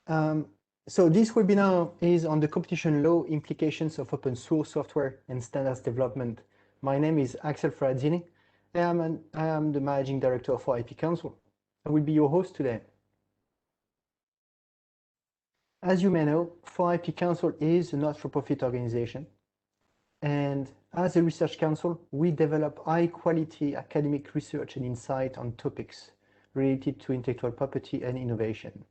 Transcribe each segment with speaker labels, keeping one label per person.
Speaker 1: So this webinar is on the competition law implications of open source software and standards development. My name is Axel Ferrazzini. I am the Managing Director for IP Council. I will be your host today. As you may know, 4IP Council is a not-for-profit organization. And as a research council, we develop high-quality academic research and insight on topics related to intellectual property and innovation.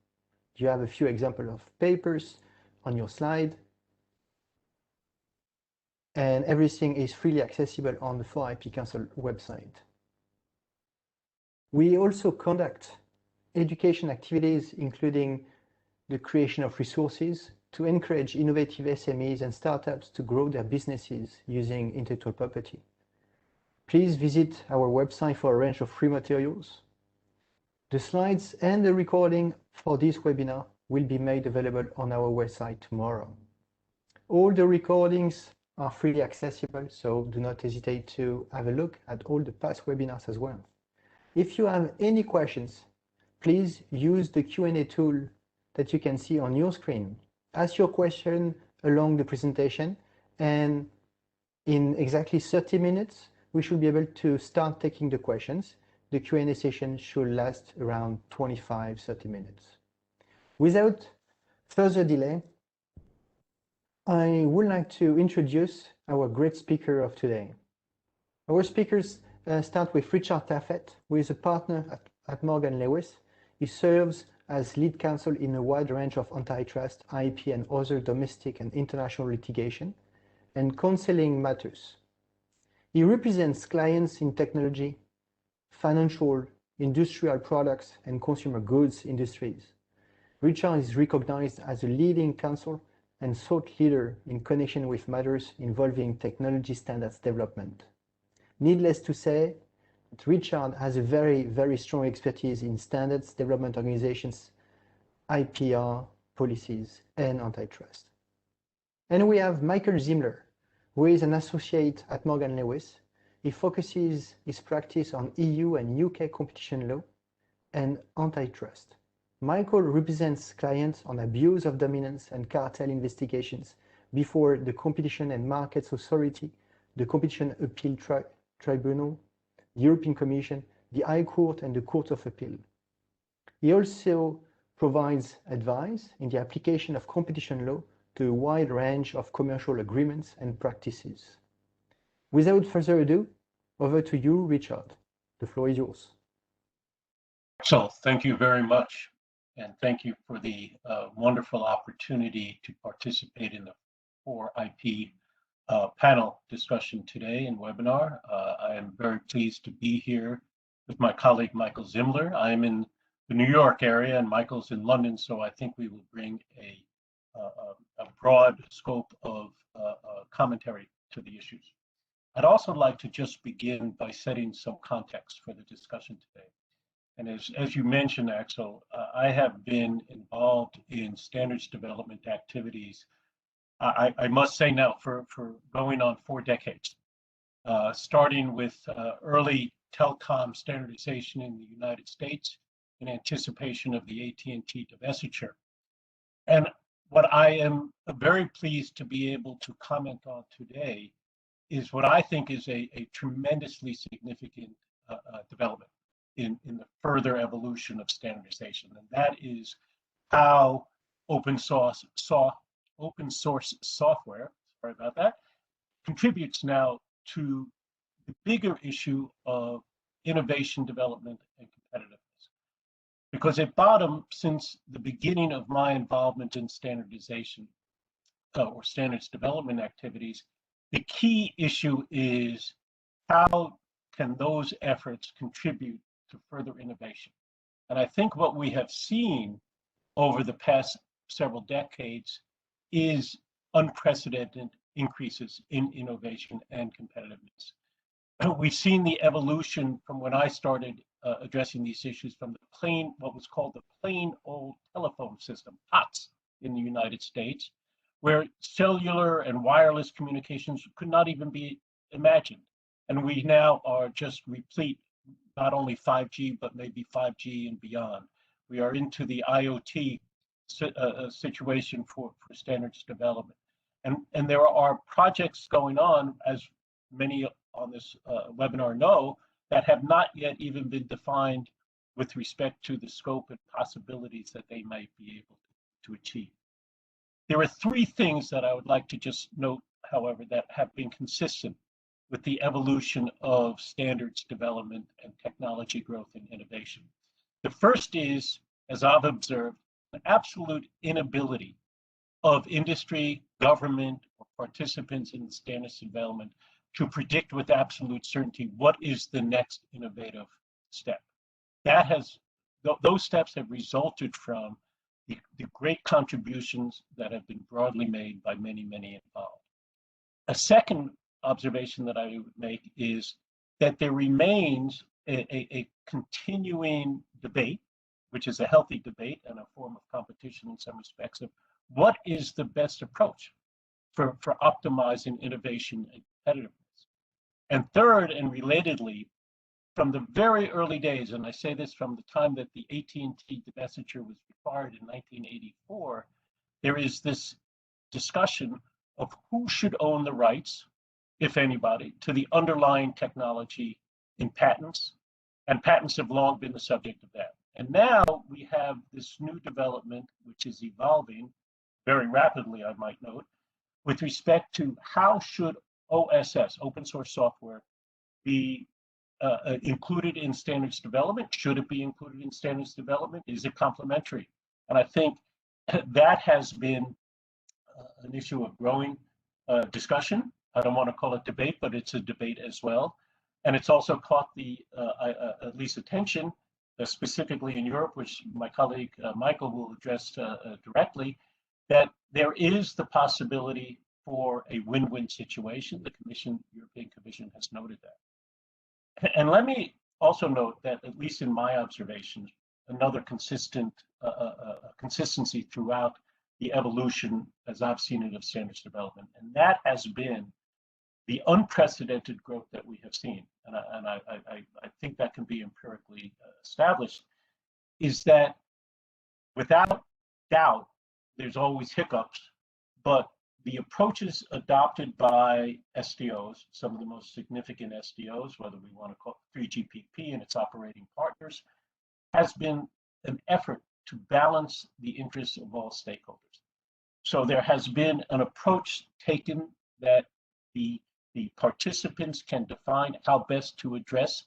Speaker 1: You have a few examples of papers on your slide. And everything is freely accessible on the 4IP Council website. We also conduct education activities, including the creation of resources to encourage innovative SMEs and startups to grow their businesses using intellectual property. Please visit our website for a range of free materials. The slides and the recording for this webinar will be made available on our website tomorrow. All the recordings are freely accessible, so do not hesitate to have a look at all the past webinars as well. If you have any questions, please use the Q&A tool that you can see on your screen. Ask your question along the presentation, and in exactly 30 minutes, we should be able to start taking the questions. The Q&A session should last around 25-30 minutes. Without further delay, I would like to introduce our great speaker of today. Our speakers start with Richard Taffet, who is a partner at Morgan Lewis. He serves as lead counsel in a wide range of antitrust, IP, and other domestic and international litigation and counseling matters. He represents clients in technology, financial, industrial products, and consumer goods industries. Richard is recognized as a leading counsel and thought leader in connection with matters involving technology standards development. Needless to say, Richard has a very, very strong expertise in standards development organizations, IPR, policies, and antitrust. And we have Michael Zymler, who is an associate at Morgan Lewis. He focuses his practice on EU and UK competition law and antitrust. Michael represents clients on abuse of dominance and cartel investigations before the Competition and Markets Authority, the Competition Appeal Tribunal, the European Commission, the High Court, and the Court of Appeal. He also provides advice in the application of competition law to a wide range of commercial agreements and practices. Without further ado, over to you, Richard. The floor is yours.
Speaker 2: So, thank you very much. And thank you for the wonderful opportunity to participate in the 4IP panel discussion today and webinar. I am very pleased to be here with my colleague, Michael Zymler. I am in the New York area and Michael's in London, so I think we will bring a broad scope of commentary to the issues. I'd also like to just begin by setting some context for the discussion today. And as you mentioned, Axel, I have been involved in standards development activities, I must say now, for going on 4 decades, starting with early telecom standardization in the United States in anticipation of the AT&T divestiture. And what I am very pleased to be able to comment on today is what I think is a tremendously significant development in the further evolution of standardization, and that is how open source software, sorry about that, contributes now to the bigger issue of innovation, development, and competitiveness. Because at bottom, since the beginning of my involvement in standardization or standards development activities, the key issue is how can those efforts contribute to further innovation. And I think what we have seen over the past several decades is unprecedented increases in innovation and competitiveness. We've seen the evolution from when I started addressing these issues from what was called the plain old telephone system, POTS, in the United States, where cellular and wireless communications could not even be imagined. And we now are just replete, not only 5G, but maybe 5G and beyond. We are into the IoT situation for standards development. And there are projects going on, as many on this webinar know, that have not yet even been defined with respect to the scope and possibilities that they might be able to achieve. There are three things that I would like to just note, however, that have been consistent with the evolution of standards development and technology growth and innovation. The first is, as I've observed, an absolute inability of industry, government, or participants in standards development to predict with absolute certainty what is the next innovative step. Those steps have resulted from the great contributions that have been broadly made by many, many involved. A second observation that I would make is that there remains a continuing debate, which is a healthy debate and a form of competition in some respects, of what is the best approach for optimizing innovation and competitiveness. And third, and relatedly, from the very early days, and I say this from the time that the AT&T divestiture was required in 1984, there is this discussion of who should own the rights, if anybody, to the underlying technology in patents, and patents have long been the subject of that. And now we have this new development, which is evolving very rapidly, I might note, with respect to how should OSS, open source software, be included in standards development? Should it be included in standards development? Is it complementary? And I think that has been an issue of growing discussion. I don't want to call it debate, but it's a debate as well. And it's also caught the at least attention, specifically in Europe, which my colleague Michael will address directly, that there is the possibility for a win-win situation. The European Commission has noted that. And let me also note that, at least in my observations, another consistency throughout the evolution, as I've seen it, of standards development, and that has been the unprecedented growth that we have seen, and I think that can be empirically established, is that without doubt, there's always hiccups, but the approaches adopted by SDOs, some of the most significant SDOs, whether we want to call it 3GPP and its operating partners, has been an effort to balance the interests of all stakeholders. So there has been an approach taken that the participants can define how best to address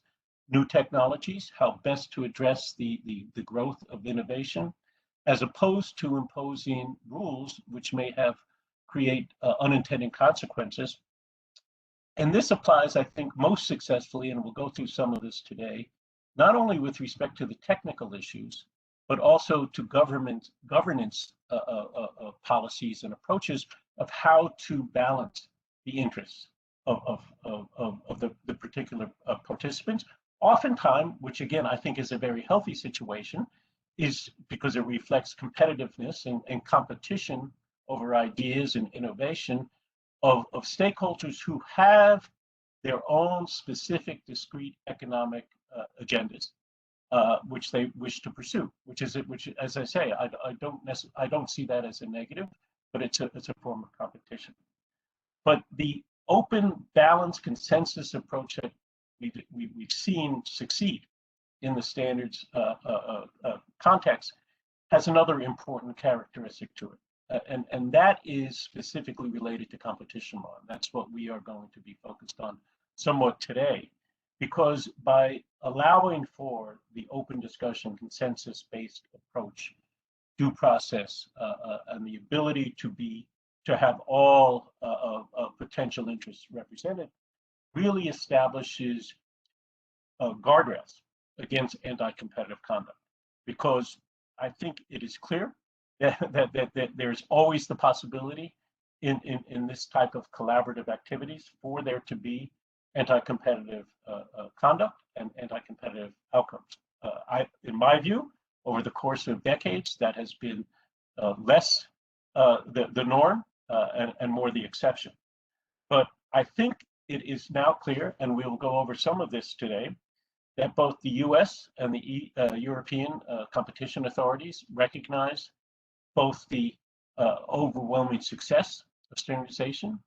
Speaker 2: new technologies, how best to address the growth of innovation, as opposed to imposing rules which may create unintended consequences. And this applies, I think, most successfully, and we'll go through some of this today, not only with respect to the technical issues, but also to governance policies and approaches of how to balance the interests of the particular participants. Oftentimes, which again I think is a very healthy situation, is because it reflects competitiveness and competition over ideas and innovation of stakeholders who have their own specific discrete economic agendas, which they wish to pursue. Which, as I say, I don't see that as a negative, but it's a form of competition. But the open, balanced, consensus approach that we've seen succeed in the standards context has another important characteristic to it. And that is specifically related to competition law. And that's what we are going to be focused on somewhat today, because by allowing for the open discussion, consensus-based approach, due process, and the ability to have all potential interests represented, really establishes guardrails against anti-competitive conduct. Because I think it is clear that there's always the possibility in this type of collaborative activities for there to be anti-competitive conduct and anti-competitive outcomes. In my view, over the course of decades, that has been less the norm and more the exception. But I think it is now clear, and we'll go over some of this today, that both the US and the European competition authorities recognize both the overwhelming success of standardization,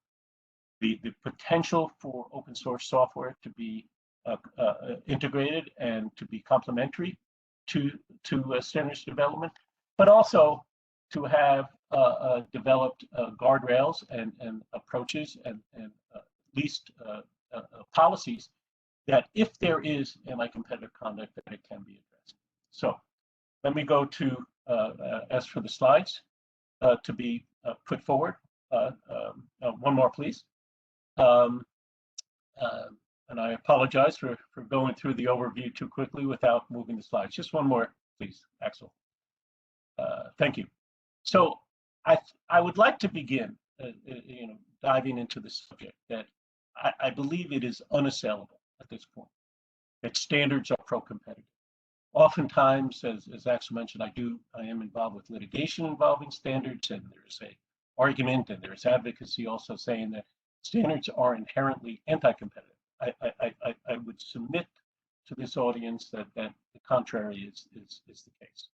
Speaker 2: the potential for open source software to be integrated and to be complementary to standards development, but also to have developed guardrails and approaches and at least policies that if there is anti-competitive conduct, that it can be addressed. So let me go to, as for the slides to be put forward. One more, please. And I apologize for going through the overview too quickly without moving the slides. Just one more, please, Axel. Thank you. So I would like to begin, diving into the subject that I believe it is unassailable at this point that standards are pro-competitive. Oftentimes, as Axel mentioned, I am involved with litigation involving standards, and there's a argument and there's advocacy also saying that standards are inherently anti-competitive. I would submit to this audience that the contrary is the case,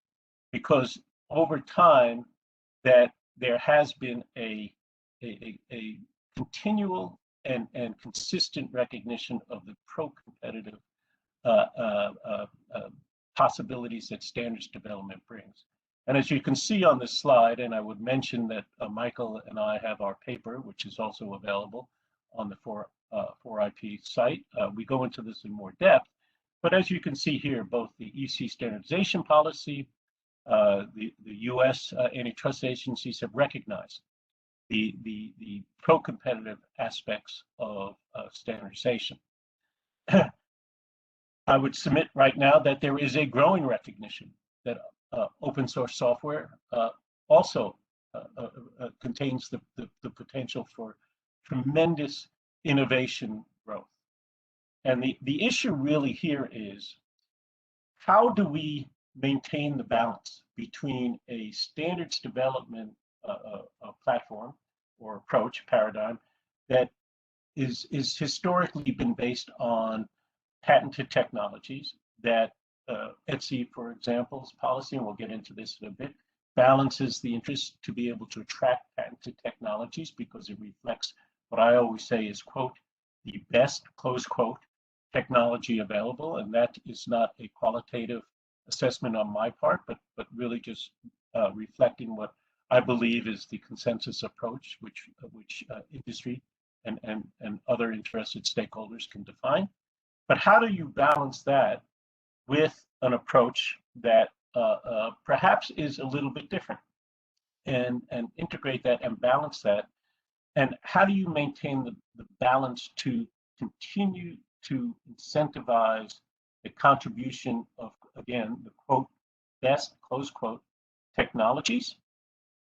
Speaker 2: because over time that there has been a continual and consistent recognition of the pro-competitive possibilities that standards development brings. And as you can see on this slide, and I would mention that Michael and I have our paper, which is also available on the 4IP site. We go into this in more depth, but as you can see here, both the EC standardization policy, the US antitrust agencies have recognized the pro-competitive aspects of standardization. I would submit right now that there is a growing recognition that open source software also contains the potential for tremendous innovation growth. And the issue really here is, how do we maintain the balance between a standards development platform or approach paradigm that is historically been based on patented technologies that ETSI, for example's policy, and we'll get into this in a bit, balances the interest to be able to attract patented technologies because it reflects what I always say is, quote, the best, close quote, technology available. And that is not a qualitative assessment on my part, but really just reflecting what I believe is the consensus approach, which industry and other interested stakeholders can define. But how do you balance that with an approach that perhaps is a little bit different, and integrate that and balance that? And how do you maintain the balance to continue to incentivize the contribution of, again, the quote, best, close quote, technologies,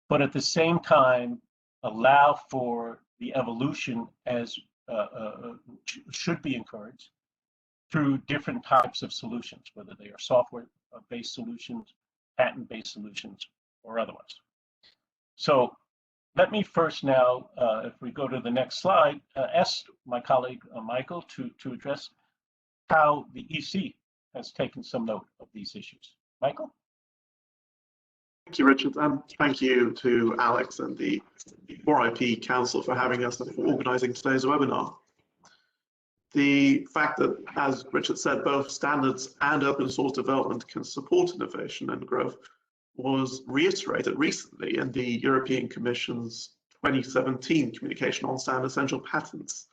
Speaker 2: but at the same time allow for the evolution as should be encouraged through different types of solutions, whether they are software-based solutions, patent-based solutions, or otherwise. So let me first now, if we go to the next slide, ask my colleague Michael to address how the EC has taken some note of these issues. Michael?
Speaker 3: Thank you, Richard, and thank you to Alex and the 4IP Council for having us and for organizing today's webinar. The fact that, as Richard said, both standards and open source development can support innovation and growth was reiterated recently in the European Commission's 2017 communication on standard essential patents,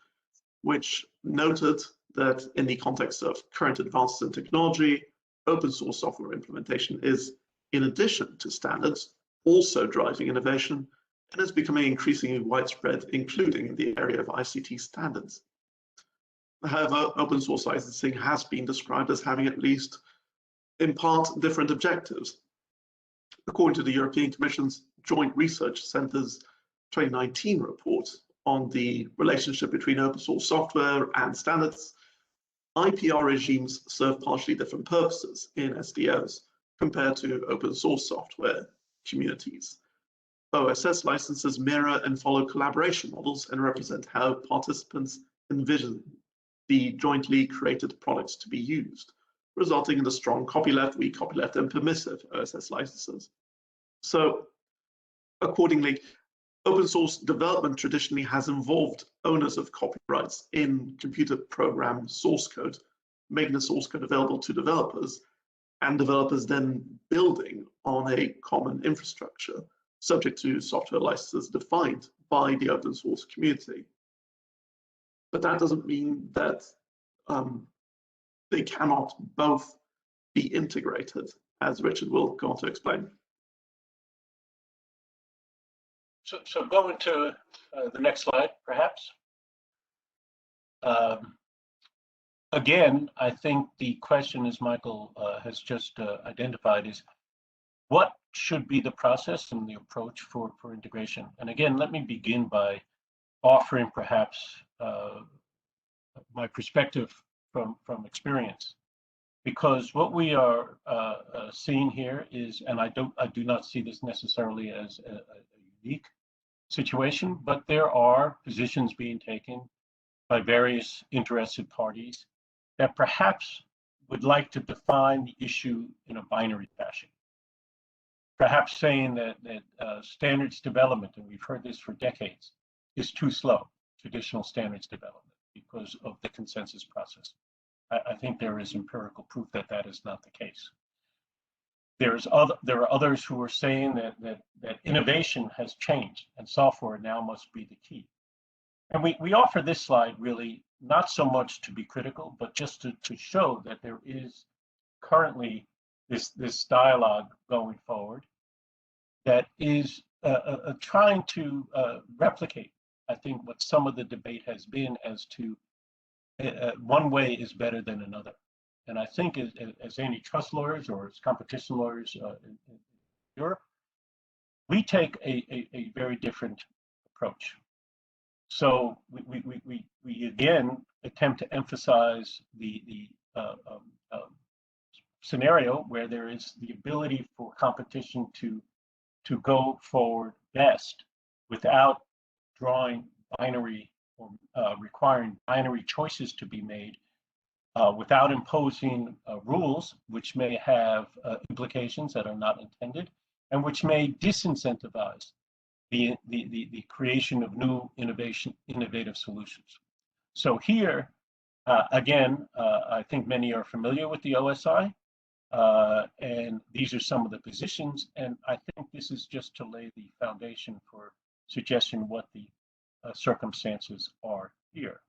Speaker 3: which noted that in the context of current advances in technology, open source software implementation is, in addition to standards, also driving innovation and is becoming increasingly widespread, including in the area of ICT standards. However, open source licensing has been described as having at least, in part, different objectives. According to the European Commission's Joint Research Centre's 2019 report on the relationship between open source software and standards, IPR regimes serve partially different purposes in SDOs compared to open source software communities. OSS licenses mirror and follow collaboration models and represent how participants envision the jointly created products to be used, resulting in the strong copyleft, weak copyleft, and permissive OSS licenses. So Accordingly, open source development traditionally has involved owners of copyrights in computer program source code, making the source code available to developers, and developers then building on a common infrastructure subject to software licenses defined by the open source community. But that doesn't mean that they cannot both be integrated, as Richard will go on to explain.
Speaker 2: So going to the next slide, perhaps. Again, I think the question, as Michael has just identified, is what should be the process and the approach for integration? And again, let me begin by offering perhaps my perspective from experience, because what we are seeing here is, and I do not see this necessarily as a unique situation, but there are positions being taken by various interested parties that perhaps would like to define the issue in a binary fashion. Perhaps saying that standards development, and we've heard this for decades, is too slow, traditional standards development, because of the consensus process. I think there is empirical proof that that is not the case. There are others who are saying that innovation has changed and software now must be the key. And we offer this slide really not so much to be critical, but just to show that there is currently this dialogue going forward that is trying to replicate, I think, what some of the debate has been as to one way is better than another. And I think as antitrust lawyers or as competition lawyers in Europe, we take a very different approach. So we again attempt to emphasize the scenario where there is the ability for competition to go forward best without drawing binary or requiring binary choices to be made, without imposing rules which may have implications that are not intended and which may disincentivize the creation of new innovative solutions. So here, again, I think many are familiar with the OSI, and these are some of the positions, and I think this is just to lay the foundation for suggesting what the circumstances are here.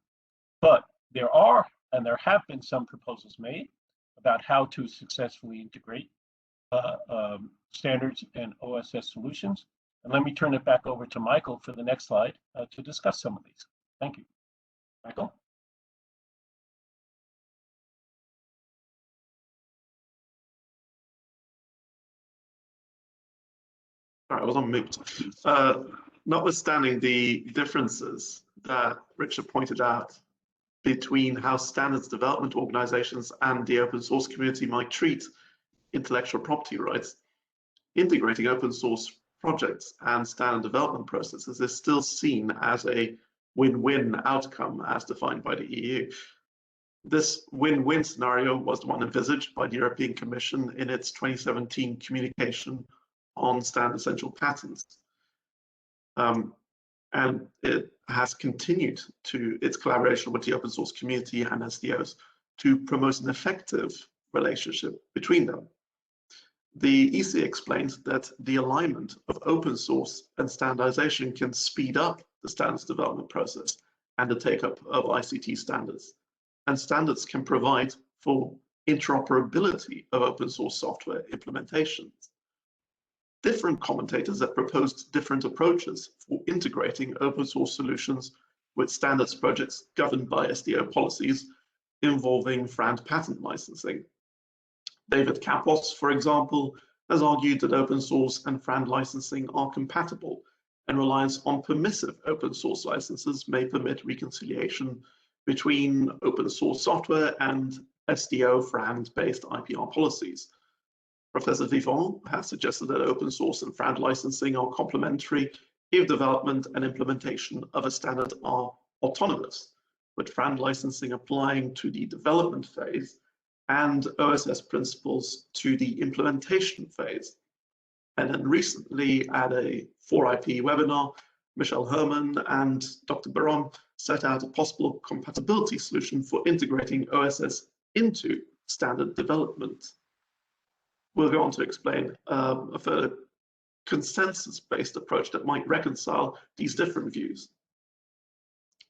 Speaker 2: But there are, and there have been some proposals made about how to successfully integrate standards and OSS solutions. And let me turn it back over to Michael for the next slide to discuss some of these. Thank you. Michael?
Speaker 3: Sorry, I was on mute. Notwithstanding the differences that Richard pointed out between how standards development organizations and the open source community might treat intellectual property rights, integrating open source projects and standard development processes is still seen as a win-win outcome as defined by the EU. This win-win scenario was the one envisaged by the European Commission in its 2017 communication on standard essential patents. And it has continued to its collaboration with the open source community and SDOs to promote an effective relationship between them. The EC explained that the alignment of open source and standardization can speed up the standards development process and the take-up of ICT standards. And standards can provide for interoperability of open source software implementations. Different commentators have proposed different approaches for integrating open source solutions with standards projects governed by SDO policies involving FRAND patent licensing. David Kapos, for example, has argued that open source and FRAND licensing are compatible, and reliance on permissive open source licenses may permit reconciliation between open source software and SDO FRAND-based IPR policies. Professor Vivant has suggested that open source and FRAND licensing are complementary if development and implementation of a standard are autonomous, with FRAND licensing applying to the development phase and OSS principles to the implementation phase. And then recently at a 4IP webinar, Michelle Herman and Dr. Baron set out a possible compatibility solution for integrating OSS into standard development. We'll go on to explain a further consensus-based approach that might reconcile these different views.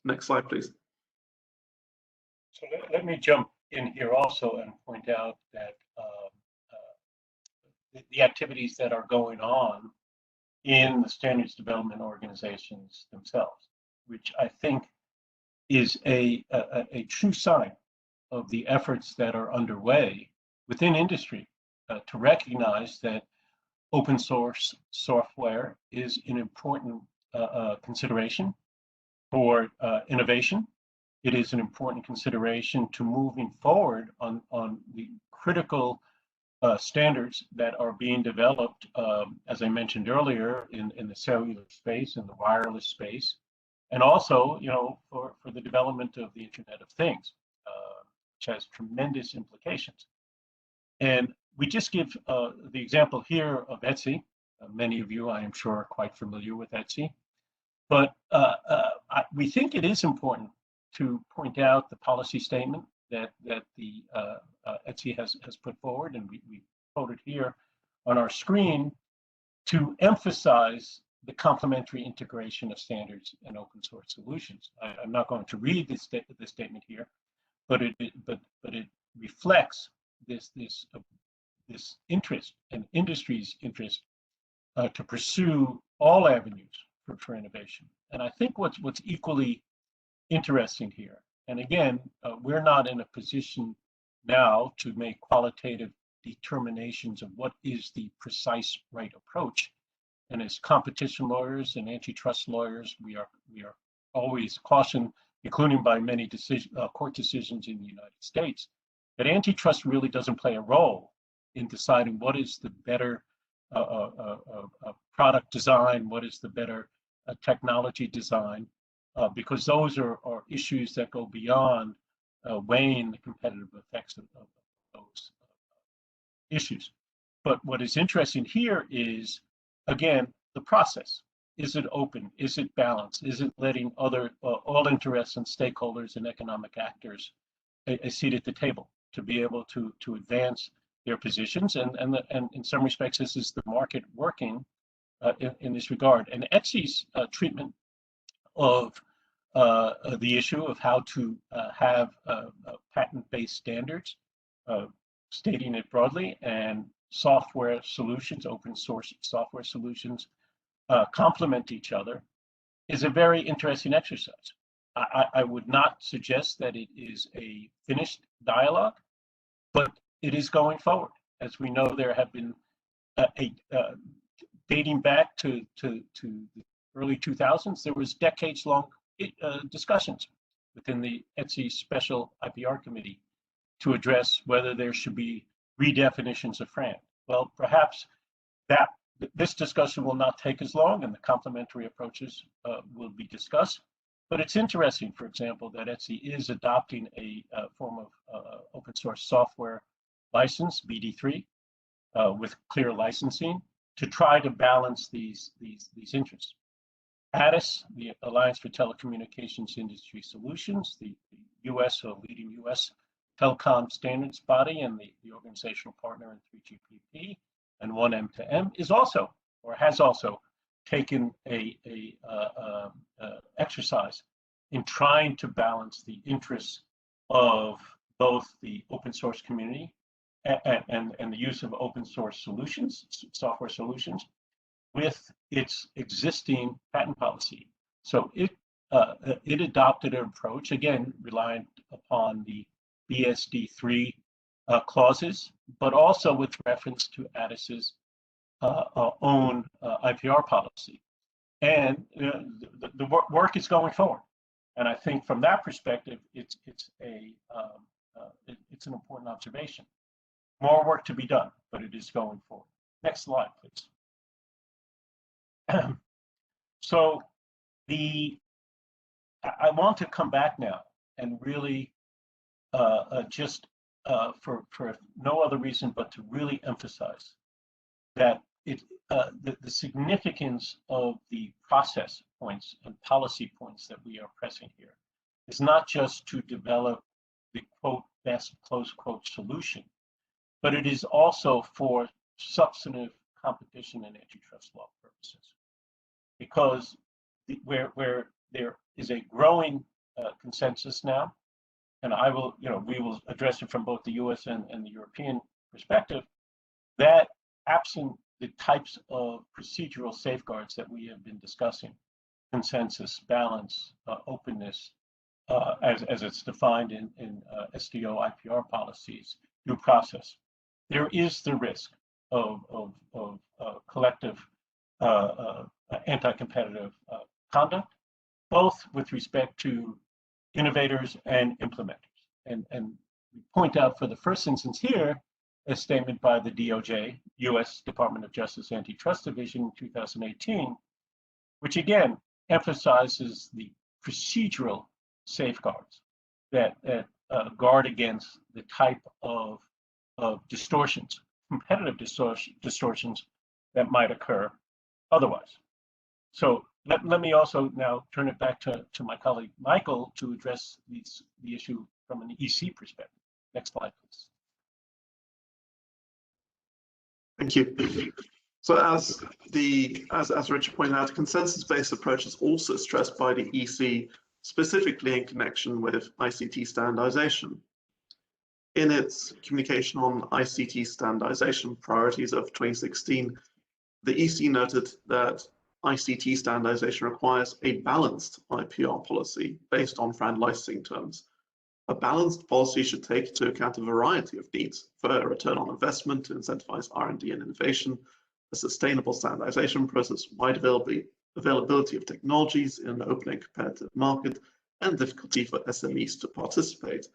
Speaker 3: Next slide, please.
Speaker 2: So let me jump in here also and point out that the activities that are going on in the standards development organizations themselves, which I think is a true sign of the efforts that are underway within industry to recognize that open source software is an important consideration for innovation. It is an important consideration to moving forward on the critical standards that are being developed, as I mentioned earlier, in the cellular space, in the wireless space, and also, for the development of the Internet of Things, which has tremendous implications. And we just give the example here of Etsy. Many of you, I am sure, are quite familiar with Etsy. But we think it is important to point out the policy statement that the Etsy has put forward, and we quoted here on our screen, to emphasize the complementary integration of standards and open source solutions. I'm not going to read this statement here, but it reflects this interest and industry's interest to pursue all avenues for innovation. And I think what's equally interesting here, and again, we're not in a position now to make qualitative determinations of what is the precise right approach. And as competition lawyers and antitrust lawyers, we are always cautioned, including by many court decisions in the United States, that antitrust really doesn't play a role in deciding what is the better product design, what is the better technology design, because those are issues that go beyond weighing the competitive effects of those issues. But what is interesting here is, again, the process. Is it open? Is it balanced? Is it letting all interests and stakeholders and economic actors a seat at the table to be able to advance their positions? And in some respects, this is the market working in this regard. And Etsy's treatment of the issue of how to have patent-based standards, stating it broadly, and software solutions, open source software solutions, complement each other, is a very interesting exercise. I would not suggest that it is a finished dialogue, but it is going forward. As we know, there have been dating back to the early 2000s, there was decades-long discussions within the Etsy Special IPR Committee to address whether there should be redefinitions of FRAND. Well, perhaps this discussion will not take as long, and the complementary approaches will be discussed. But it's interesting, for example, that Etsy is adopting a form of open source software license, BD3, with clear licensing, to try to balance these interests. ATIS, the Alliance for Telecommunications Industry Solutions, the US, a leading US telecom standards body and the organizational partner in 3GPP and 1M2M, is also, or has also, taken a exercise in trying to balance the interests of both the open source community and the use of open source solutions, software solutions, with its existing patent policy. So it adopted an approach, again, reliant upon the BSD3 clauses, but also with reference to ATIS's own IPR policy. And the work is going forward. And I think from that perspective, it's an important observation. More work to be done, but it is going forward. Next slide, please. So I want to come back now and really just for no other reason but to really emphasize that the significance of the process points and policy points that we are pressing here is not just to develop the quote best close quote solution, but it is also for substantive competition and antitrust law purposes. Because where there is a growing consensus now, and we will address it from both the U.S. and the European perspective, that absent the types of procedural safeguards that we have been discussing, consensus, balance, openness, as it's defined in SDO IPR policies, due process, there is the risk of collective anti-competitive conduct, both with respect to innovators and implementers. And we point out for the first instance here, a statement by the DOJ, U.S. Department of Justice Antitrust Division in 2018, which again emphasizes the procedural safeguards that guard against the type of distortions, competitive distortions that might occur otherwise. So let me also now turn it back to my colleague Michael to address the issue from an EC perspective. Next slide, please.
Speaker 3: Thank you. So as Richard pointed out, a consensus-based approach is also stressed by the EC, specifically in connection with ICT standardization. In its communication on ICT standardization priorities of 2016, the EC noted that ICT standardization requires a balanced IPR policy based on FRAND licensing terms. A balanced policy should take into account a variety of needs for a return on investment to incentivize R&D and innovation, a sustainable standardization process, wide availability of technologies in an open and competitive market, and difficulty for SMEs to participate.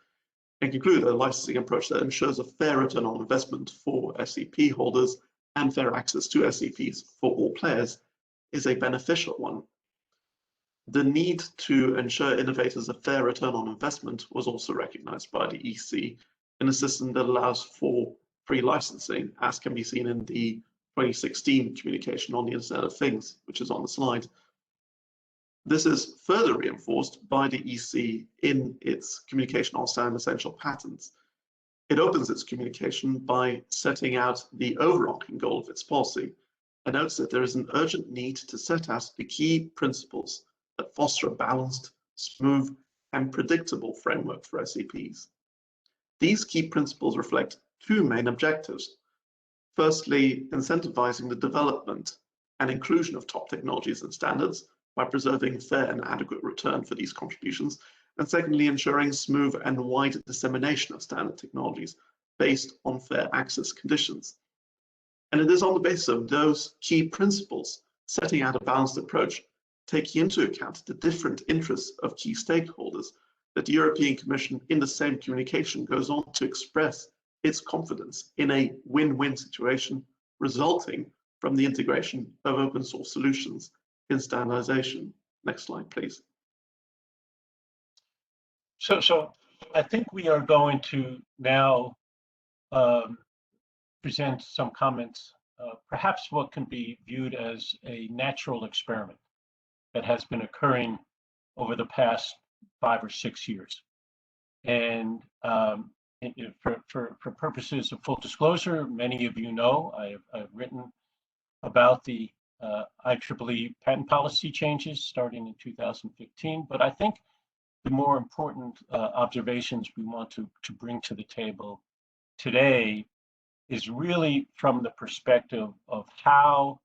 Speaker 3: And conclude a licensing approach that ensures a fair return on investment for SEP holders and fair access to SEPs for all players is a beneficial one. The need to ensure innovators a fair return on investment was also recognized by the EC in a system that allows for free licensing, as can be seen in the 2016 communication on the Internet of Things, which is on the slide. This is further reinforced by the EC in its communication on standard essential patents. It opens its communication by setting out the overarching goal of its policy and notes that there is an urgent need to set out the key principles that foster a balanced, smooth, and predictable framework for SEPs. These key principles reflect two main objectives. Firstly, incentivizing the development and inclusion of top technologies and standards by preserving fair and adequate return for these contributions. And secondly, ensuring smooth and wide dissemination of standard technologies based on fair access conditions. And it is on the basis of those key principles, setting out a balanced approach, taking into account the different interests of key stakeholders, that the European Commission in the same communication goes on to express its confidence in a win-win situation resulting from the integration of open source solutions in standardization. Next slide, please.
Speaker 2: So I think we are going to now present some comments, perhaps what can be viewed as a natural experiment that has been occurring over the past 5 or 6 years. And for purposes of full disclosure, many of you know I've written about the IEEE patent policy changes starting in 2015, but I think the more important observations we want to bring to the table today is really from the perspective of how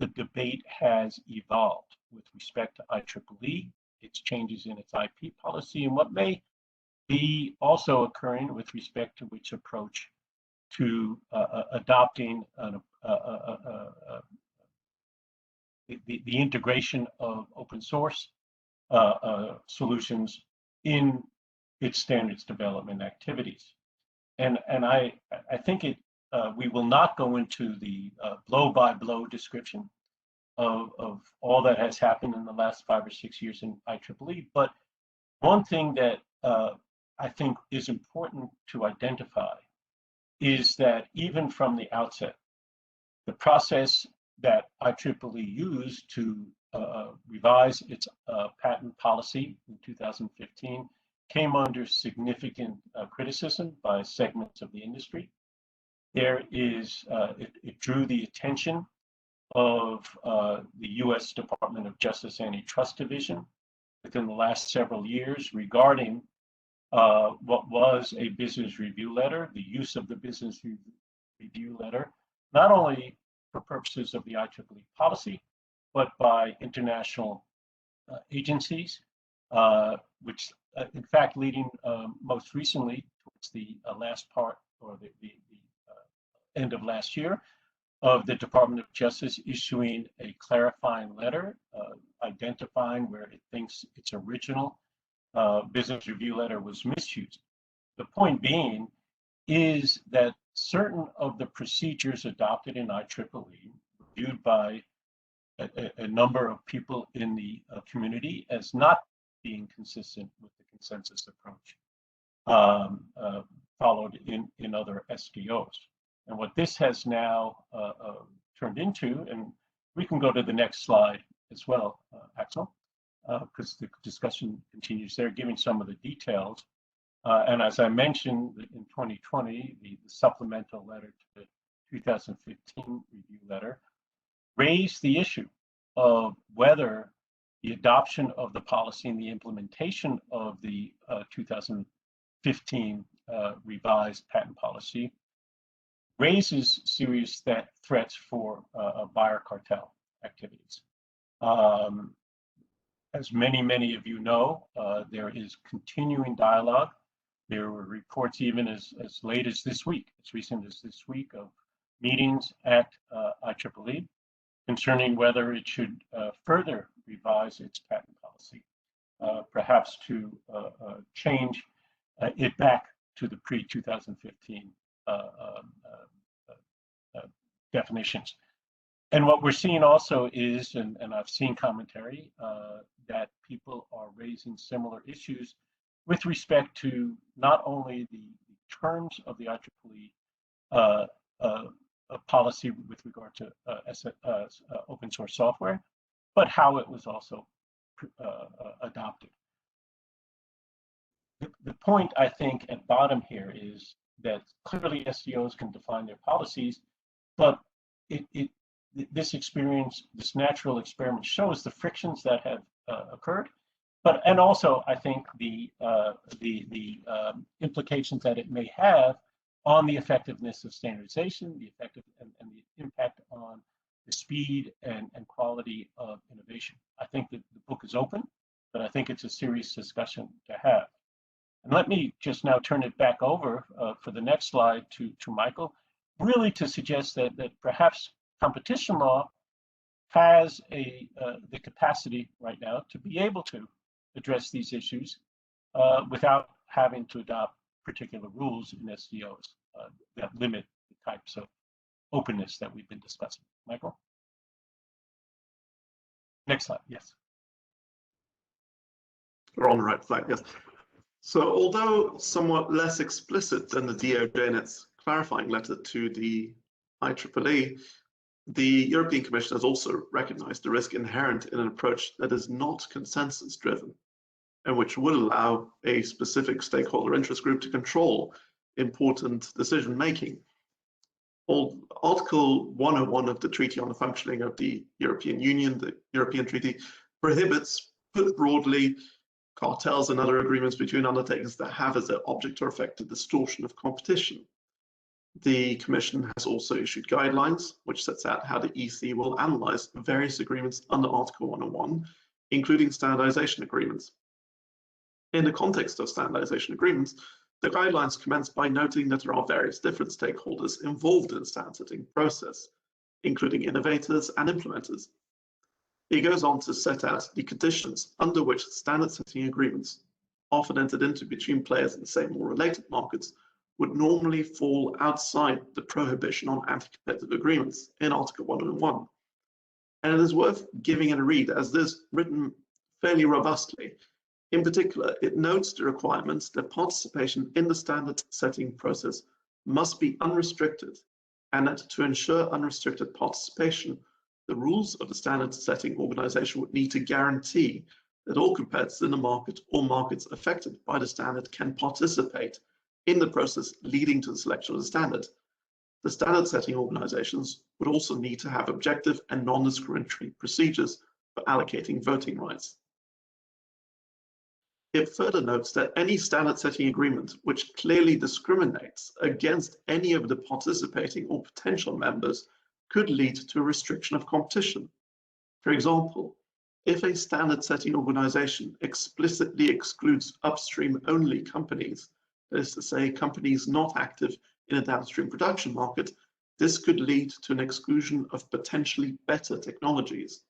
Speaker 2: the debate has evolved with respect to IEEE, its changes in its IP policy, and what may be also occurring with respect to its approach to adopting the integration of open source solutions in its standards development activities. And I think we will not go into the blow-by-blow description of all that has happened in the last 5 or 6 years in IEEE, but one thing that I think is important to identify is that even from the outset, The process that IEEE used to revise its patent policy in 2015 came under significant criticism by segments of the industry. It drew the attention of the U.S. Department of Justice Antitrust Division within the last several years regarding what was a business review letter, the use of the business review letter, not only for purposes of the IEEE policy, but by international agencies, which in fact leading most recently towards the last part or the end of last year of the Department of Justice issuing a clarifying letter identifying where it thinks its original business review letter was misused. The point being is that certain of the procedures adopted in IEEE, viewed by a number of people in the community as not being consistent with the consensus approach followed in other SDOs. And what this has now turned into, and we can go to the next slide as well, Axel, because the discussion continues there, giving some of the details. And as I mentioned, in 2020, the supplemental letter to the 2015 review letter raised the issue of whether the adoption of the policy and the implementation of the 2015 revised patent policy raises serious threats for buyer cartel activities. As many of you know, there is continuing dialogue. There were reports even as late as this week, as recent as this week, of meetings at IEEE concerning whether it should further revise its patent policy, perhaps to change it back to the pre-2015 definitions. And what we're seeing also is, and I've seen commentary, that people are raising similar issues with respect to not only the terms of the IEEE policy with regard to open source software, but how it was also adopted. The point, I think, at bottom here is that clearly SDOs can define their policies, but this experience, this natural experiment, shows the frictions that have occurred, and also I think the implications that it may have on the effectiveness of standardization, the the impact on the speed and quality of innovation. I think that the book is open, but I think it's a serious discussion to have. And let me just now turn it back over for the next slide to Michael, really to suggest that perhaps competition law has the capacity right now to be able to address these issues without having to adopt particular rules in SDOs that limit the types of openness that we've been discussing. Michael? Next slide, yes.
Speaker 3: We're on the right slide, yes. So although somewhat less explicit than the DOJ in its clarifying letter to the IEEE, the European Commission has also recognized the risk inherent in an approach that is not consensus-driven, and which would allow a specific stakeholder interest group to control important decision-making. Article 101 of the Treaty on the Functioning of the European Union, the European Treaty, prohibits, put broadly, cartels and other agreements between undertakings that have as their object or effect a distortion of competition. The Commission has also issued guidelines which sets out how the EC will analyze various agreements under Article 101, including standardization agreements. In the context of standardization agreements, the guidelines commence by noting that there are various different stakeholders involved in the standard setting process, including innovators and implementers. It goes on to set out the conditions under which standard setting agreements, often entered into between players in the same or related markets, would normally fall outside the prohibition on anti-competitive agreements in Article 101. And it is worth giving it a read, as this written fairly robustly. In particular, it notes the requirements that participation in the standard setting process must be unrestricted and that to ensure unrestricted participation, the rules of the standard setting organization would need to guarantee that all competitors in the market or markets affected by the standard can participate in the process leading to the selection of the standard. The standard setting organizations would also need to have objective and non-discriminatory procedures for allocating voting rights. It further notes that any standard setting agreement which clearly discriminates against any of the participating or potential members could lead to a restriction of competition. For example, if a standard setting organization explicitly excludes upstream only companies, that is to say, companies not active in a downstream production market, this could lead to an exclusion of potentially better technologies.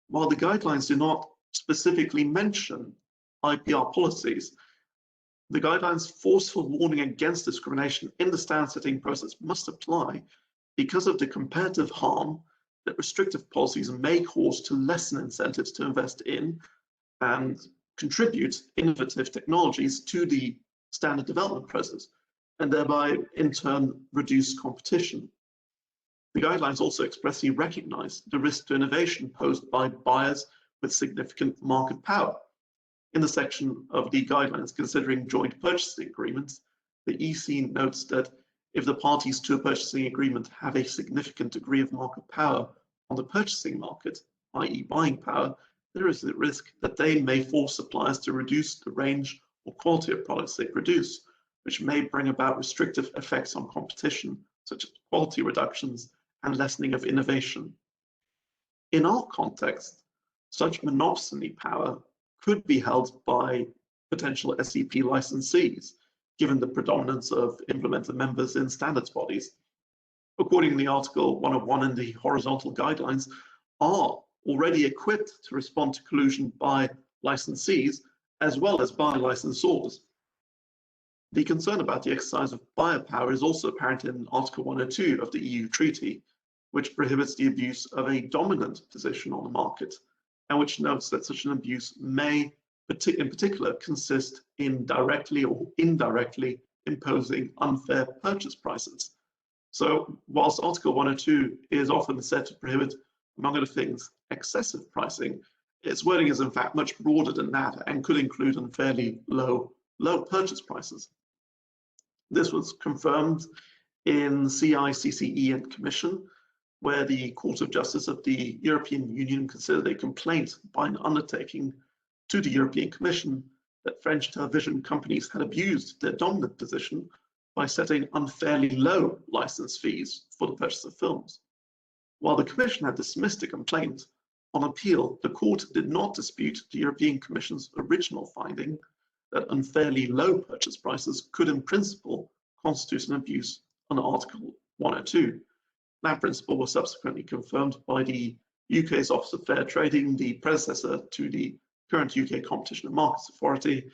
Speaker 3: While the guidelines do not specifically mention IPR policies, the guidelines' forceful warning against discrimination in the standard setting process must apply because of the competitive harm that restrictive policies may cause to lessen incentives to invest in and contribute innovative technologies to the standard development process, and thereby in turn reduce competition. The guidelines also expressly recognize the risk to innovation posed by buyers with significant market power. In the section of the guidelines considering joint purchasing agreements, the EC notes that if the parties to a purchasing agreement have a significant degree of market power on the purchasing market, i.e. buying power, there is the risk that they may force suppliers to reduce the range or quality of products they produce, which may bring about restrictive effects on competition, such as quality reductions and lessening of innovation. In our context, such monopoly power could be held by potential SEP licensees, given the predominance of implementer members in standards bodies. Accordingly, Article 101 in the horizontal guidelines are already equipped to respond to collusion by licensees as well as by licensors. The concern about the exercise of buyer power is also apparent in Article 102 of the EU Treaty, which prohibits the abuse of a dominant position on the market, and which notes that such an abuse may, in particular, consist in directly or indirectly imposing unfair purchase prices. So whilst Article 102 is often said to prohibit, among other things, excessive pricing, its wording is in fact much broader than that and could include unfairly low purchase prices. This was confirmed in CICCE and Commission, where the Court of Justice of the European Union considered a complaint by an undertaking to the European Commission that French television companies had abused their dominant position by setting unfairly low license fees for the purchase of films. While the Commission had dismissed the complaint, on appeal, the Court did not dispute the European Commission's original finding that unfairly low purchase prices could in principle constitute an abuse under Article 102. That principle was subsequently confirmed by the UK's Office of Fair Trading, the predecessor to the current UK Competition and Markets Authority,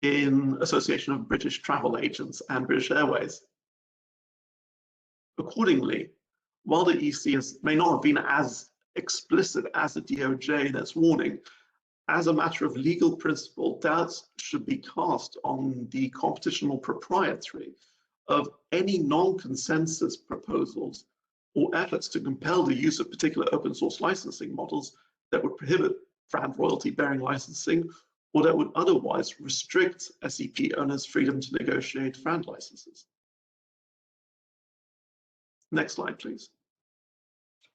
Speaker 3: in Association of British Travel Agents and British Airways. Accordingly, while the EC may not have been as explicit as the DOJ in its warning, as a matter of legal principle, doubts should be cast on the competitional propriety of any non-consensus proposals or efforts to compel the use of particular open source licensing models that would prohibit brand royalty bearing licensing or that would otherwise restrict SEP owners' freedom to negotiate brand licenses. Next slide, please.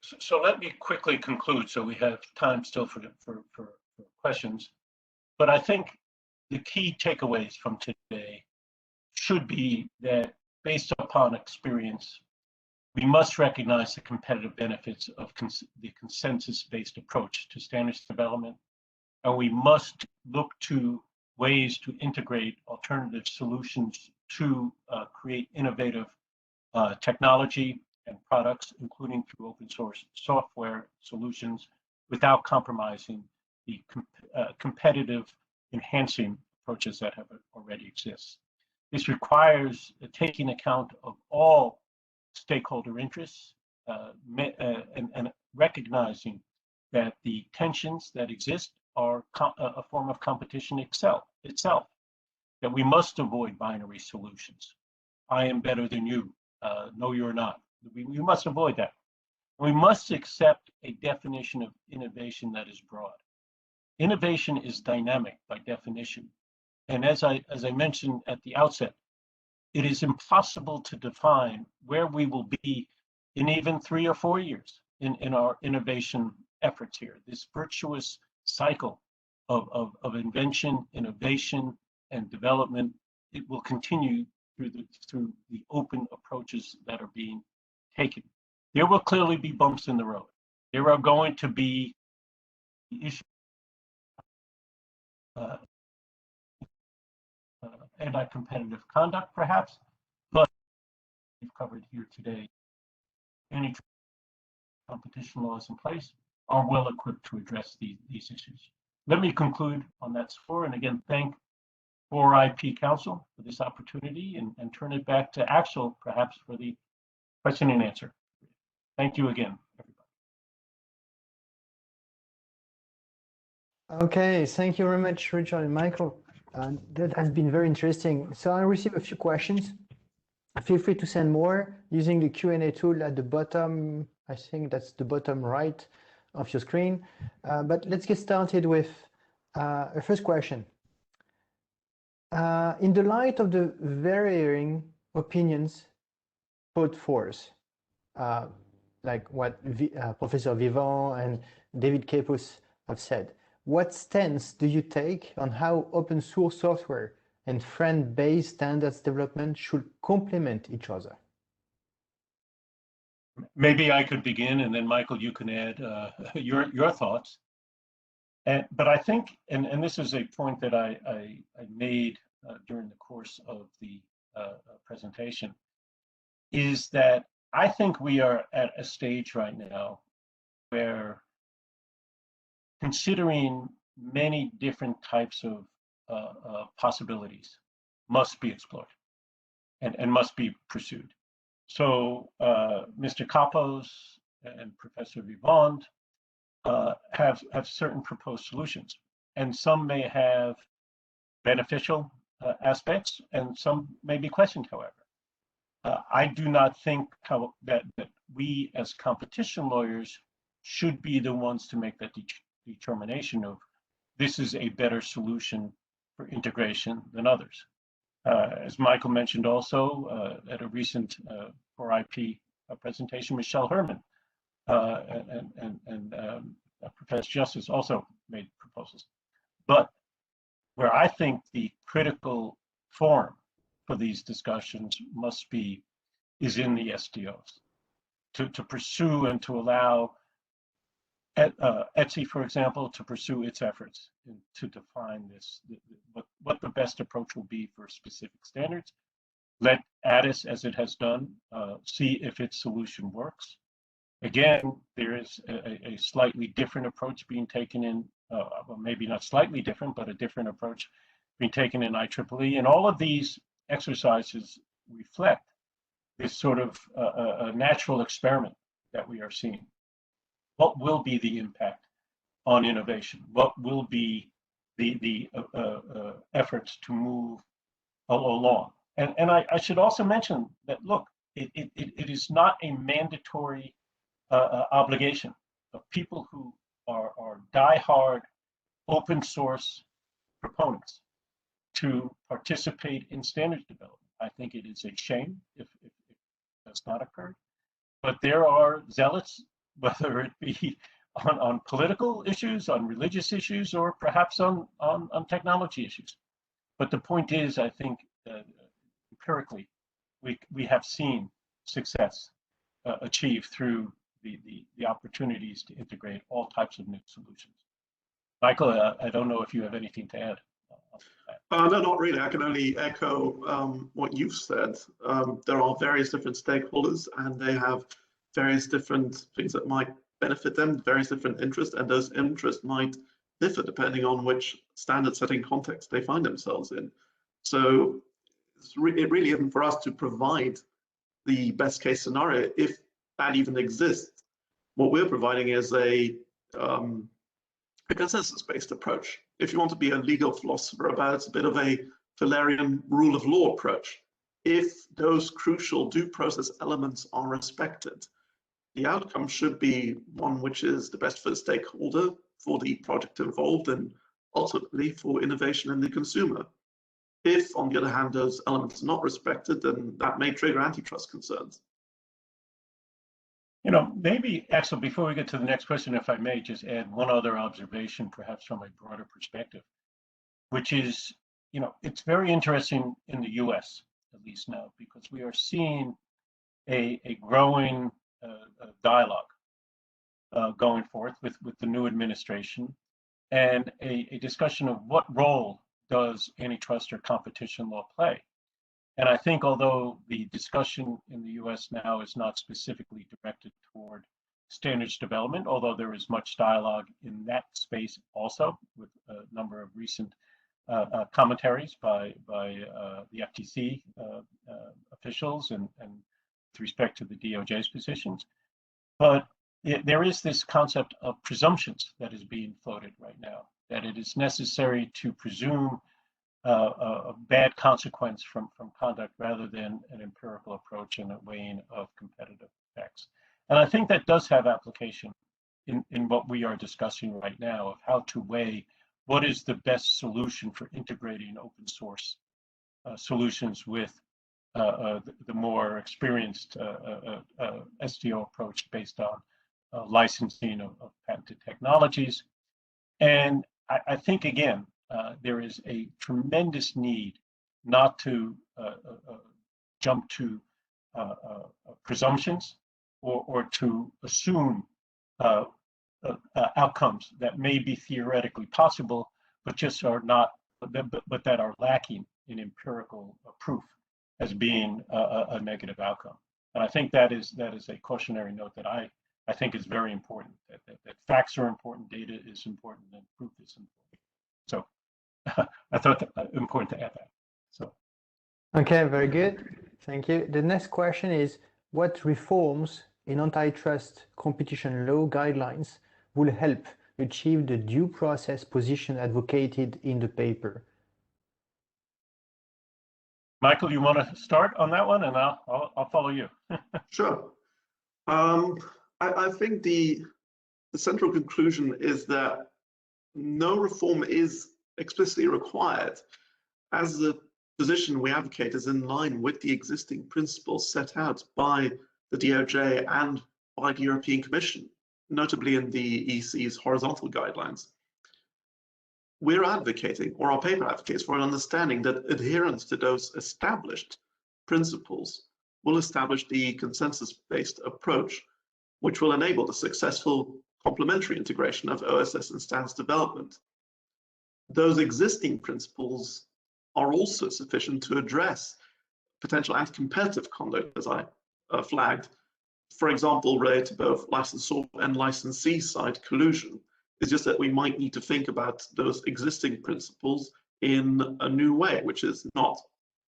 Speaker 2: So let me quickly conclude so we have time still for questions. But I think the key takeaways from today should be that based upon experience, we must recognize the competitive benefits of the consensus-based approach to standards development, and we must look to ways to integrate alternative solutions to create innovative technology and products, including through open source software solutions, without compromising the competitive enhancing approaches that have already exist. This requires taking account of all stakeholder interests and recognizing that the tensions that exist are a form of competition itself, that we must avoid binary solutions. I am better than you, No, you're not. We must avoid that. We must accept a definition of innovation that is broad. Innovation is dynamic by definition. And as I mentioned at the outset, it is impossible to define where we will be in even 3 or 4 years in our innovation efforts here. This virtuous cycle of invention, innovation, and development, it will continue through the open approaches that are being taken. There will clearly be bumps in the road. There are going to be issues, anti-competitive conduct, perhaps, but we've covered here today. Any competition laws in place are well equipped to address these issues. Let me conclude on that score, and again, thank 4IP Council for this opportunity, and turn it back to Axel, perhaps, for the question and answer. Thank you again, everybody.
Speaker 1: Okay, thank you very much, Richard and Michael. That has been very interesting. So I received a few questions. Feel free to send more using the Q&A tool at the bottom. I think that's the bottom right of your screen. But let's get started with a first question. In the light of the varying opinions put forth, like what Professor Vivant and David Capus have said, what stance do you take on how open source software and friend-based standards development should complement each other?
Speaker 2: Maybe I could begin, and then Michael, you can add your thoughts. But I think, and this is a point that I made during the course of the presentation, is that I think we are at a stage right now where considering many different types of possibilities must be explored and must be pursued. So Mr. Capos and Professor Vivant have certain proposed solutions, and some may have beneficial aspects, and some may be questioned, however. I do not think that we as competition lawyers should be the ones to make that determination of this is a better solution for integration than others. As Michael mentioned also at a recent 4IP presentation, Michelle Herman and Professor Justice also made proposals. But where I think the critical forum for these discussions must be is in the SDOs, to pursue and to allow ETSI, for example, to pursue its efforts to define this, what the best approach will be for specific standards. Let ADIS, as it has done, see if its solution works. Again, there is a slightly different approach being taken in, well, maybe not slightly different, but a different approach being taken in IEEE. And all of these exercises reflect this sort of a natural experiment that we are seeing. What will be the impact on innovation? What will be the efforts to move along? And I should also mention that, look, it is not a mandatory obligation of people who are diehard open source proponents to participate in standards development. I think it is a shame if that's not occurred. But there are zealots, whether it be on political issues, on religious issues, or perhaps on technology issues. But the point is, I think empirically, we have seen success achieved through the opportunities to integrate all types of new solutions. Michael, I don't know if you have anything to add.
Speaker 3: No, not really. I can only echo what you've said. There are various different stakeholders, and they have various different things that might benefit them, various different interests, and those interests might differ depending on which standard setting context they find themselves in. So it really isn't for us to provide the best case scenario, if that even exists. What we're providing is a consensus-based approach. If you want to be a legal philosopher about it, it's a bit of a Fullerian rule of law approach. if those crucial due process elements are respected, the outcome should be one which is the best for the stakeholder, for the project involved, and ultimately for innovation and the consumer. If, on the other hand, those elements are not respected, then that may trigger antitrust concerns.
Speaker 2: Maybe, Axel, before we get to the next question, if I may just add one other observation, perhaps from a broader perspective, which is, it's very interesting in the US, at least now, because we are seeing a growing dialogue going forth with the new administration, and a discussion of what role does antitrust or competition law play. And I think although the discussion in the US now is not specifically directed toward standards development, although there is much dialogue in that space also, with a number of recent commentaries by the FTC officials and with respect to the DOJ's positions. But there is this concept of presumptions that is being floated right now, that it is necessary to presume a bad consequence from conduct rather than an empirical approach and a weighing of competitive effects. And I think that does have application in what we are discussing right now, of how to weigh what is the best solution for integrating open source solutions with the more experienced SDO approach based on licensing of patented technologies. And I think, again, there is a tremendous need not to jump to presumptions or to assume outcomes that may be theoretically possible, but just are not, but that are lacking in empirical proof as being a negative outcome. And I think that is a cautionary note that I think is very important. That facts are important, data is important, and proof is important. So I thought that important to add that. So.
Speaker 1: Okay, very good. Thank you. The next question is, what reforms in antitrust competition law guidelines will help achieve the due process position advocated in the paper?
Speaker 2: Michael, you want to start on that one, and I'll follow you.
Speaker 3: Sure. I think the central conclusion is that no reform is explicitly required, as the position we advocate is in line with the existing principles set out by the DOJ and by the European Commission, notably in the EC's horizontal guidelines. We're advocating, or our paper advocates, for an understanding that adherence to those established principles will establish the consensus-based approach, which will enable the successful complementary integration of OSS and standards development. Those existing principles are also sufficient to address potential anti-competitive conduct, as I flagged, for example, related to both licensor and licensee side collusion. It's just that we might need to think about those existing principles in a new way, which is not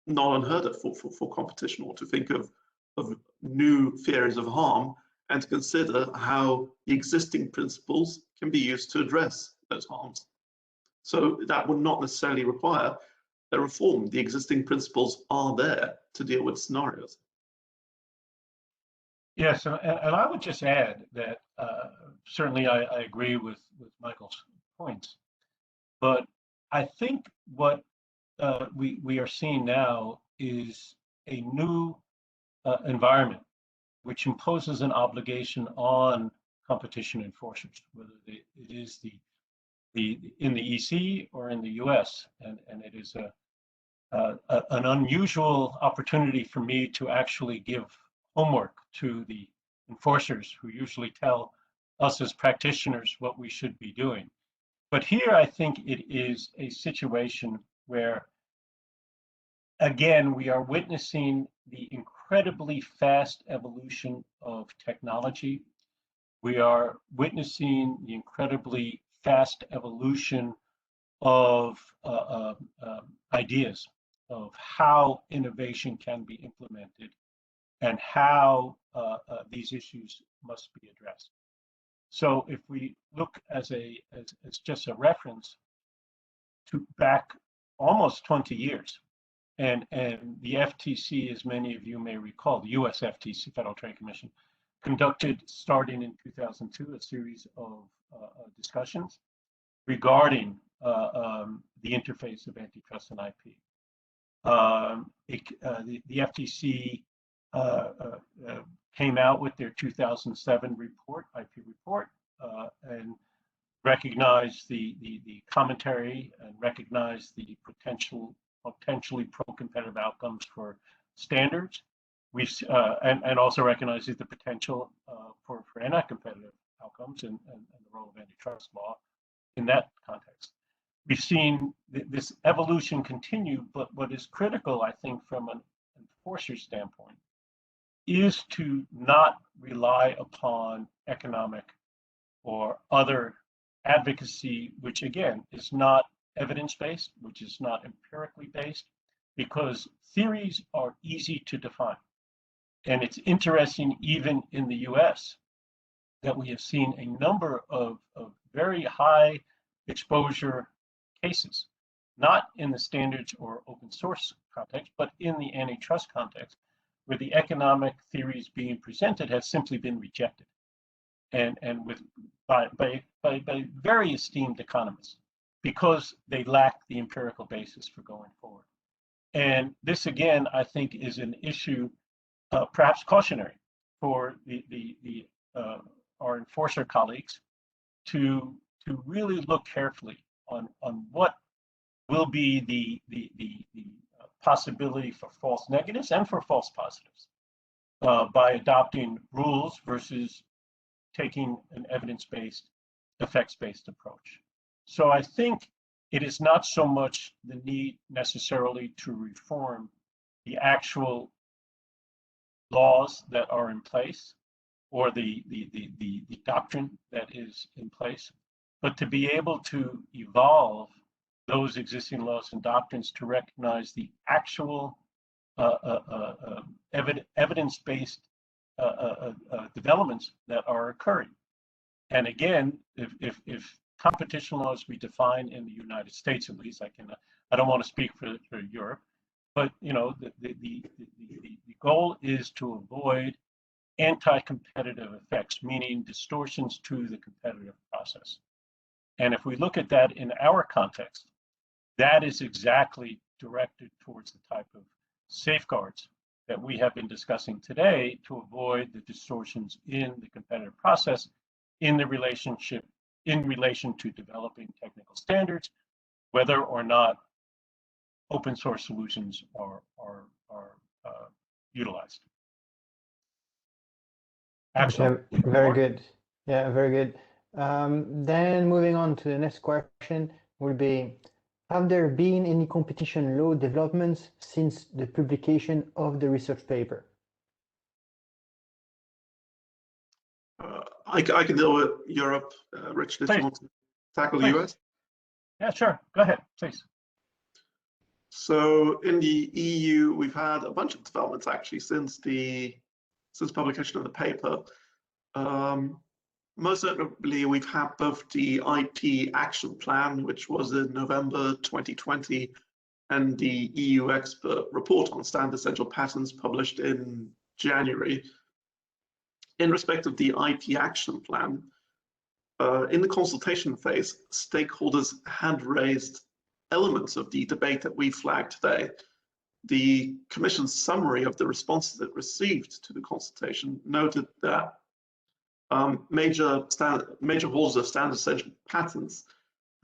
Speaker 3: unheard of for competition, or to think of new theories of harm and to consider how the existing principles can be used to address those harms. So that would not necessarily require a reform. The existing principles are there to deal with scenarios.
Speaker 2: Yes, and I would just add that certainly I agree with Michael's points, but I think what we are seeing now is a new environment which imposes an obligation on competition enforcers, whether it is in the EC or in the US, and it is an unusual opportunity for me to actually give homework to the enforcers who usually tell us as practitioners what we should be doing. But here I think it is a situation where, again, we are witnessing the incredibly fast evolution of technology. We are witnessing the incredibly fast evolution of ideas of how innovation can be implemented and how these issues must be addressed. So if we look as just a reference to back almost 20 years, And the FTC, as many of you may recall, the US FTC, Federal Trade Commission, conducted, starting in 2002, a series of discussions regarding the interface of antitrust and IP. The FTC came out with their 2007 report, IP report, and recognized the commentary and recognized the potentially pro-competitive outcomes for standards. And also recognizes the potential for anti-competitive outcomes and the role of antitrust law in that context. We've seen this evolution continue, but what is critical, I think, from an enforcer standpoint, is to not rely upon economic or other advocacy, which again is not evidence-based, which is not empirically based, because theories are easy to define. And it's interesting, even in the US, that we have seen a number of very high exposure cases, not in the standards or open source context, but in the antitrust context, where the economic theories being presented have simply been rejected, and by very esteemed economists, because they lack the empirical basis for going forward. And this, again, I think is an issue, perhaps cautionary, for our enforcer colleagues to really look carefully on what will be the possibility for false negatives and for false positives by adopting rules versus taking an evidence-based, effects-based approach. So I think it is not so much the need necessarily to reform the actual laws that are in place or the doctrine that is in place, but to be able to evolve those existing laws and doctrines to recognize the actual evidence-based developments that are occurring. And again, if competition laws we define in the United States, at least, I don't want to speak for Europe, but the goal is to avoid anti-competitive effects, meaning distortions to the competitive process. And if we look at that in our context, that is exactly directed towards the type of safeguards that we have been discussing today to avoid the distortions in the competitive process in relation to developing technical standards, whether or not open source solutions are utilized.
Speaker 1: Okay, very good. Yeah, very good. Then moving on to the next question will be, have there been any competition law developments since the publication of the research paper?
Speaker 3: I can deal with Europe. Richard, if you want to tackle the US.
Speaker 2: Yeah, sure. Go ahead, please.
Speaker 3: So in the EU, we've had a bunch of developments actually since publication of the paper. Most notably, we've had both the IP action plan, which was in November 2020, and the EU expert report on standard essential patents published in January. In respect of the IP action plan, in the consultation phase, stakeholders had raised elements of the debate that we flagged today. The Commission's summary of the responses it received to the consultation noted that major holders of standard essential patents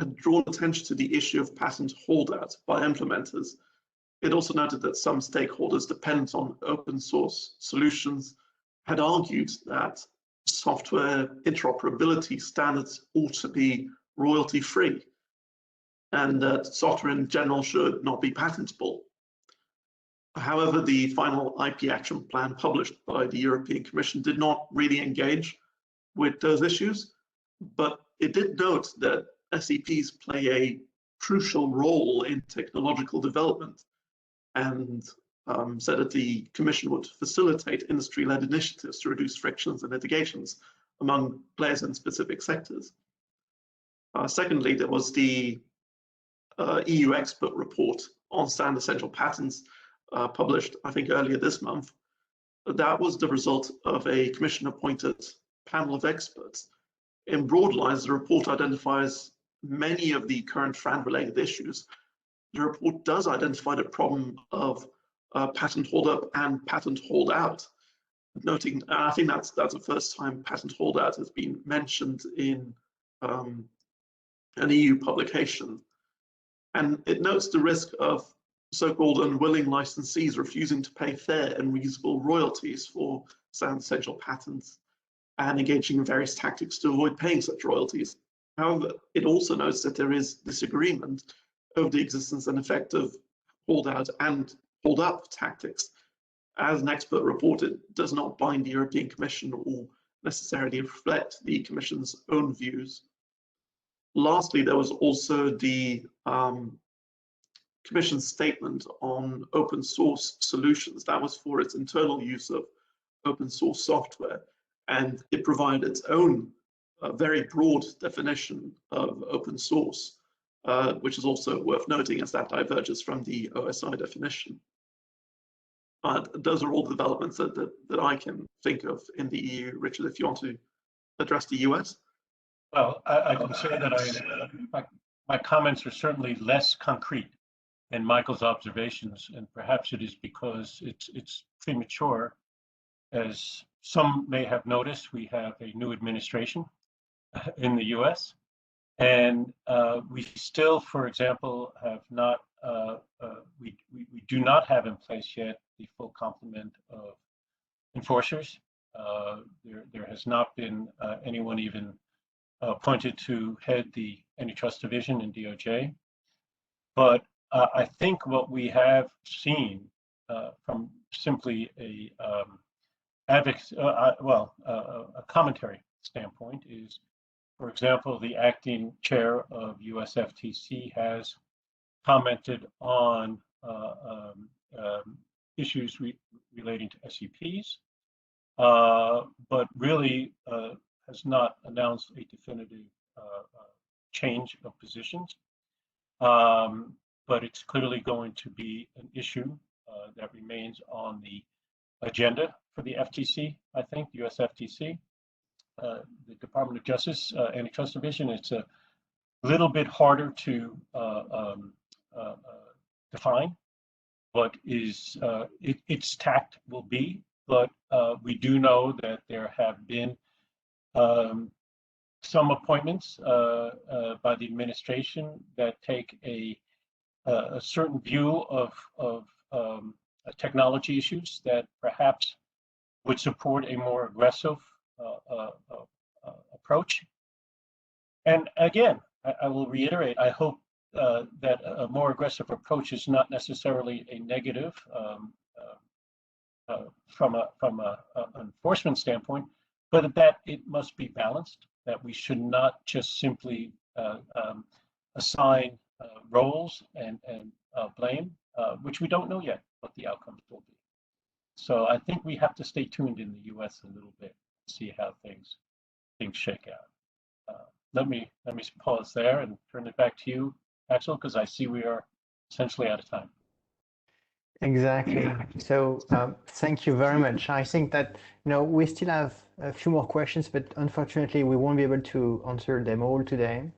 Speaker 3: had drawn attention to the issue of patent holdout by implementers. It also noted that some stakeholders dependent on open source solutions had argued that software interoperability standards ought to be royalty free and that software in general should not be patentable. However, the final IP action plan published by the European Commission did not really engage with those issues, but it did note that SEPs play a crucial role in technological development and said that the Commission would facilitate industry-led initiatives to reduce frictions and litigations among players in specific sectors. Secondly, there was the EU expert report on standard essential patents published, I think, earlier this month, that was the result of a commission-appointed panel of experts. In broad lines, the report identifies many of the current FRAND-related issues. The report does identify the problem of patent holdup and patent holdout, noting, and I think that's the first time patent holdout has been mentioned in an EU publication. And it notes the risk of so-called unwilling licensees refusing to pay fair and reasonable royalties for standard essential patents and engaging in various tactics to avoid paying such royalties. However, it also notes that there is disagreement over the existence and effect of holdout and hold-up tactics. As an expert report, it does not bind the European Commission or necessarily reflect the Commission's own views. Lastly, there was also the Commission's statement on open source solutions. That was for its internal use of open source software, and it provided its own very broad definition of open source, which is also worth noting as that diverges from the OSI definition. Those are all the developments that I can think of in the EU. Richard, if you want to address the US.
Speaker 2: Well, I can say that my comments are certainly less concrete than Michael's observations, and perhaps it is because it's premature. As some may have noticed, we have a new administration in the US, and we still, for example, have not, we do not have in place yet the full complement of enforcers. There has not been anyone even appointed to head the Antitrust Division in DOJ. But I think what we have seen from simply a commentary standpoint is, for example, the acting chair of US FTC has commented on issues relating to SEPs, but really has not announced a definitive change of positions. But it's clearly going to be an issue that remains on the agenda for the FTC, I think, the US FTC. The Department of Justice Antitrust Division, it's a little bit harder to define what is its tact will be, but we do know that there have been some appointments by the administration that take a certain view of technology issues that perhaps would support a more aggressive approach. And again, I will reiterate, I hope that a more aggressive approach is not necessarily a negative from an enforcement standpoint, but that it must be balanced, that we should not just simply assign roles and blame, which we don't know yet what the outcomes will be. So I think we have to stay tuned in the US a little bit, see how things shake out. Let me pause there and turn it back to you, Axel, because I see we are essentially out of time.
Speaker 1: Exactly. So thank you very much. I think that we still have a few more questions, but unfortunately we won't be able to answer them all today.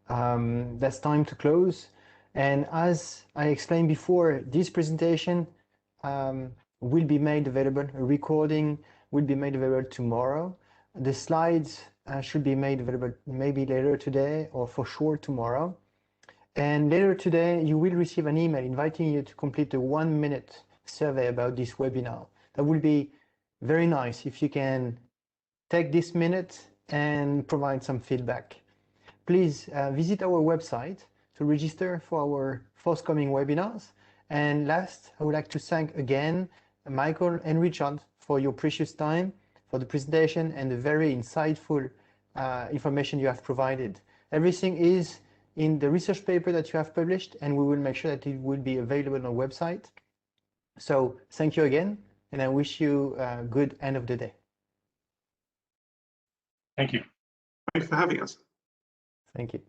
Speaker 1: That's time to close. And as I explained before, this presentation will be made available. A recording will be made available tomorrow. The slides should be made available maybe later today or for sure tomorrow. And later today, you will receive an email inviting you to complete a 1-minute survey about this webinar. That will be very nice if you can take this minute and provide some feedback. Please visit our website to register for our forthcoming webinars. And last, I would like to thank again Michael and Richard for your precious time, for the presentation and the very insightful information you have provided. Everything is in the research paper that you have published, and we will make sure that it will be available on our website. So thank you again, and I wish you a good end of the day.
Speaker 2: Thank you.
Speaker 3: Thanks for having us.
Speaker 1: Thank you.